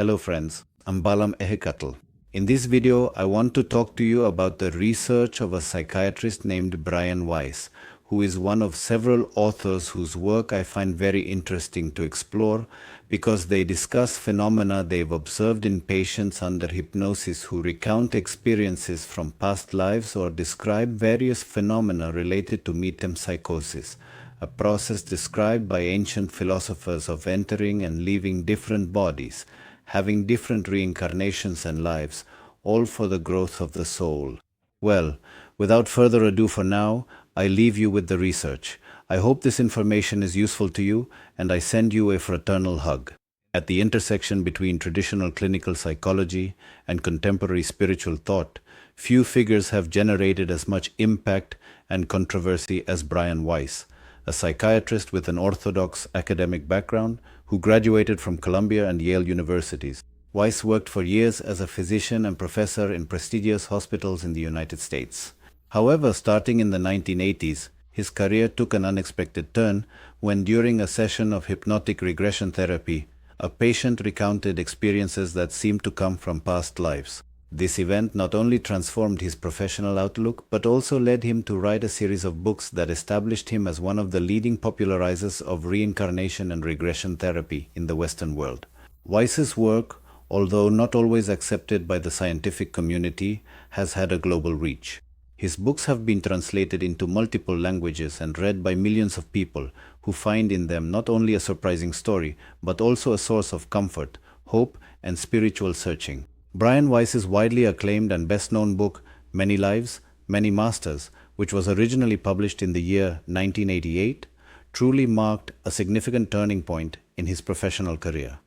Hello friends, I'm Balam Ehekatl. In this video, I want to talk to you about the research of a psychiatrist named Brian Weiss, who is one of several authors whose work I find very interesting to explore because they discuss phenomena they've observed in patients under hypnosis who recount experiences from past lives or describe various phenomena related to metempsychosis, a process described by ancient philosophers of entering and leaving different bodies, having different reincarnations and lives, all for the growth of the soul. Well, without further ado for now, I leave you with the research. I hope this information is useful to you, and I send you a fraternal hug. At the intersection between traditional clinical psychology and contemporary spiritual thought, few figures have generated as much impact and controversy as Brian Weiss, a psychiatrist with an orthodox academic background who graduated from Columbia and Yale universities. Weiss worked for years as a physician and professor in prestigious hospitals in the United States. However, starting in the 1980s, his career took an unexpected turn when, during a session of hypnotic regression therapy, a patient recounted experiences that seemed to come from past lives. This event not only transformed his professional outlook, but also led him to write a series of books that established him as one of the leading popularizers of reincarnation and regression therapy in the Western world. Weiss's work, although not always accepted by the scientific community, has had a global reach. His books have been translated into multiple languages and read by millions of people who find in them not only a surprising story, but also a source of comfort, hope, and spiritual searching. Brian Weiss's widely acclaimed and best-known book, Many Lives, Many Masters, which was originally published in the year 1988, truly marked a significant turning point in his professional career.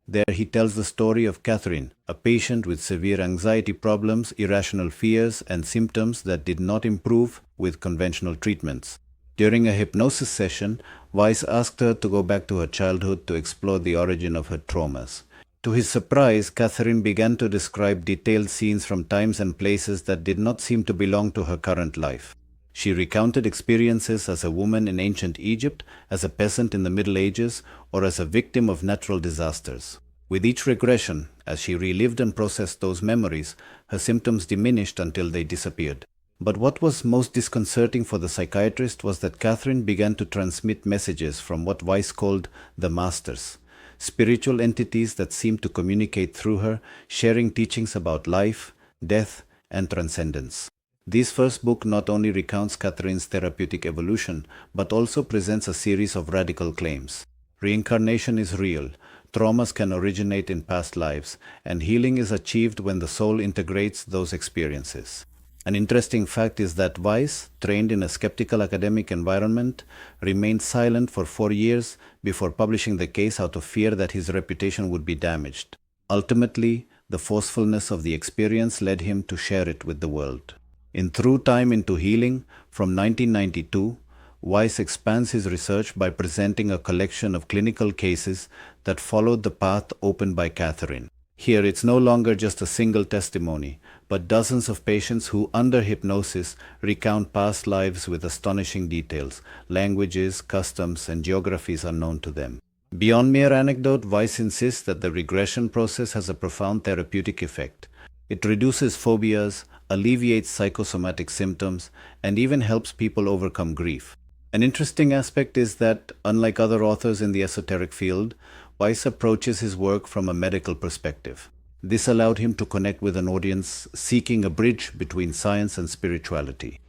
There he tells the story of Catherine, a patient with severe anxiety problems, irrational fears, and symptoms that did not improve with conventional treatments. During a hypnosis session, Weiss asked her to go back to her childhood to explore the origin of her traumas. To his surprise, Catherine began to describe detailed scenes from times and places that did not seem to belong to her current life. She recounted experiences as a woman in ancient Egypt, as a peasant in the Middle Ages, or as a victim of natural disasters. With each regression, as she relived and processed those memories, her symptoms diminished until they disappeared. But what was most disconcerting for the psychiatrist was that Catherine began to transmit messages from what Weiss called the masters, spiritual entities that seemed to communicate through her, sharing teachings about life, death, and transcendence. This first book not only recounts Catherine's therapeutic evolution, but also presents a series of radical claims. Reincarnation is real, traumas can originate in past lives, and healing is achieved when the soul integrates those experiences. An interesting fact is that Weiss, trained in a skeptical academic environment, remained silent for 4 years before publishing the case out of fear that his reputation would be damaged. Ultimately, the forcefulness of the experience led him to share it with the world. In Through Time into Healing, from 1992, Weiss expands his research by presenting a collection of clinical cases that followed the path opened by Catherine. Here, it's no longer just a single testimony, but dozens of patients who, under hypnosis, recount past lives with astonishing details, languages, customs, and geographies unknown to them. Beyond mere anecdote, Weiss insists that the regression process has a profound therapeutic effect. It reduces phobias, alleviates psychosomatic symptoms, and even helps people overcome grief. An interesting aspect is that, unlike other authors in the esoteric field, Weiss approaches his work from a medical perspective. This allowed him to connect with an audience seeking a bridge between science and spirituality.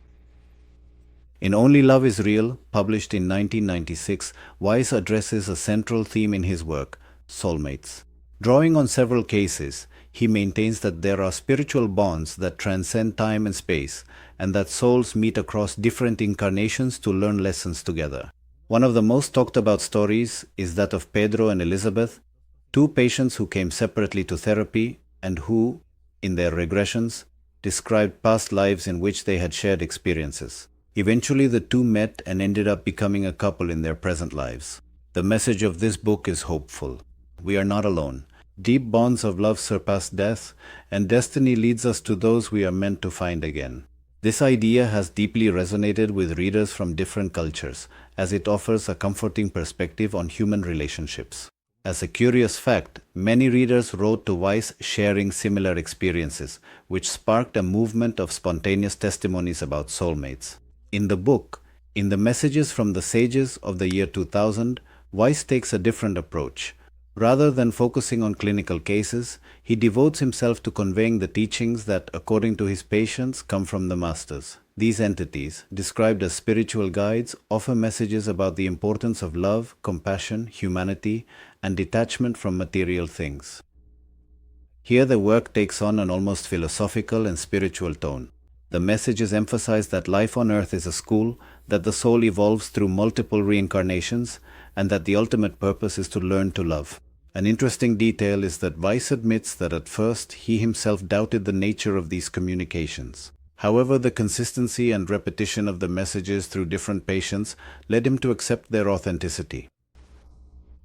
In Only Love is Real, published in 1996, Weiss addresses a central theme in his work, soulmates. Drawing on several cases, he maintains that there are spiritual bonds that transcend time and space, and that souls meet across different incarnations to learn lessons together. One of the most talked about stories is that of Pedro and Elizabeth, two patients who came separately to therapy and who, in their regressions, described past lives in which they had shared experiences. Eventually, the two met and ended up becoming a couple in their present lives. The message of this book is hopeful. We are not alone. Deep bonds of love surpass death, and destiny leads us to those we are meant to find again. This idea has deeply resonated with readers from different cultures, as it offers a comforting perspective on human relationships. As a curious fact, many readers wrote to Weiss sharing similar experiences, which sparked a movement of spontaneous testimonies about soulmates. In the book, In the Messages from the Sages of the Year 2000, Weiss takes a different approach. Rather than focusing on clinical cases, he devotes himself to conveying the teachings that, according to his patients, come from the masters. These entities, described as spiritual guides, offer messages about the importance of love, compassion, humanity, and detachment from material things. Here the work takes on an almost philosophical and spiritual tone. The messages emphasize that life on earth is a school, that the soul evolves through multiple reincarnations, and that the ultimate purpose is to learn to love. An interesting detail is that Weiss admits that at first he himself doubted the nature of these communications. However, the consistency and repetition of the messages through different patients led him to accept their authenticity.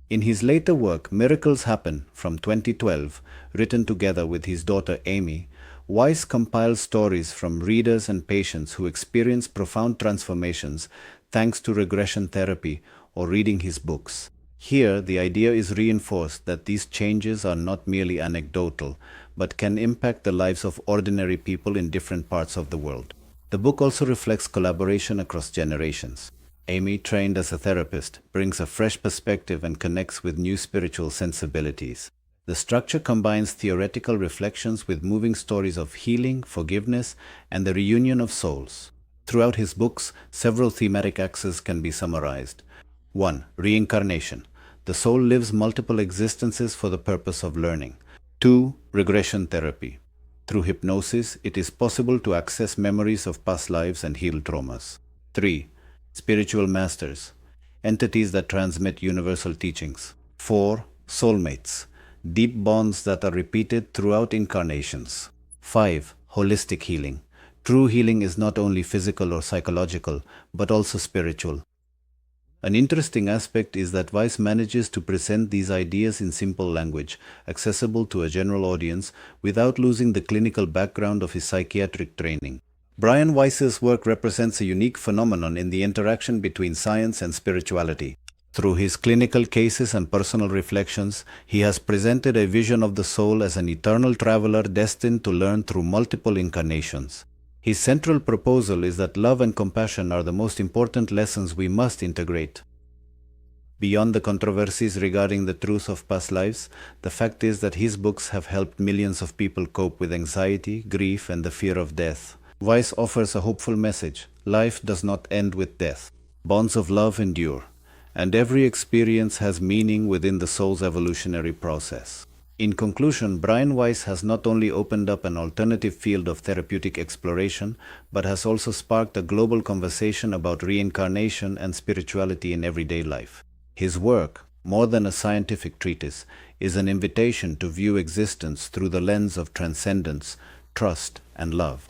In his later work, Miracles Happen, from 2012, written together with his daughter Amy, Weiss compiles stories from readers and patients who experience profound transformations thanks to regression therapy or reading his books. Here, the idea is reinforced that these changes are not merely anecdotal, but can impact the lives of ordinary people in different parts of the world. The book also reflects collaboration across generations. Amy, trained as a therapist, brings a fresh perspective and connects with new spiritual sensibilities. The structure combines theoretical reflections with moving stories of healing, forgiveness, and the reunion of souls. Throughout his books, several thematic axes can be summarized. 1. Reincarnation. The soul lives multiple existences for the purpose of learning. 2. Regression therapy. Through hypnosis, it is possible to access memories of past lives and heal traumas. 3. Spiritual masters. Entities that transmit universal teachings. 4. Soulmates. Deep bonds that are repeated throughout incarnations. 5. Holistic healing. True healing is not only physical or psychological, but also spiritual. An interesting aspect is that Weiss manages to present these ideas in simple language, accessible to a general audience, without losing the clinical background of his psychiatric training. Brian Weiss's work represents a unique phenomenon in the interaction between science and spirituality. Through his clinical cases and personal reflections, he has presented a vision of the soul as an eternal traveler destined to learn through multiple incarnations. His central proposal is that love and compassion are the most important lessons we must integrate. Beyond the controversies regarding the truth of past lives, the fact is that his books have helped millions of people cope with anxiety, grief, and the fear of death. Weiss offers a hopeful message. Life does not end with death. Bonds of love endure, and every experience has meaning within the soul's evolutionary process. In conclusion, Brian Weiss has not only opened up an alternative field of therapeutic exploration, but has also sparked a global conversation about reincarnation and spirituality in everyday life. His work, more than a scientific treatise, is an invitation to view existence through the lens of transcendence, trust, and love.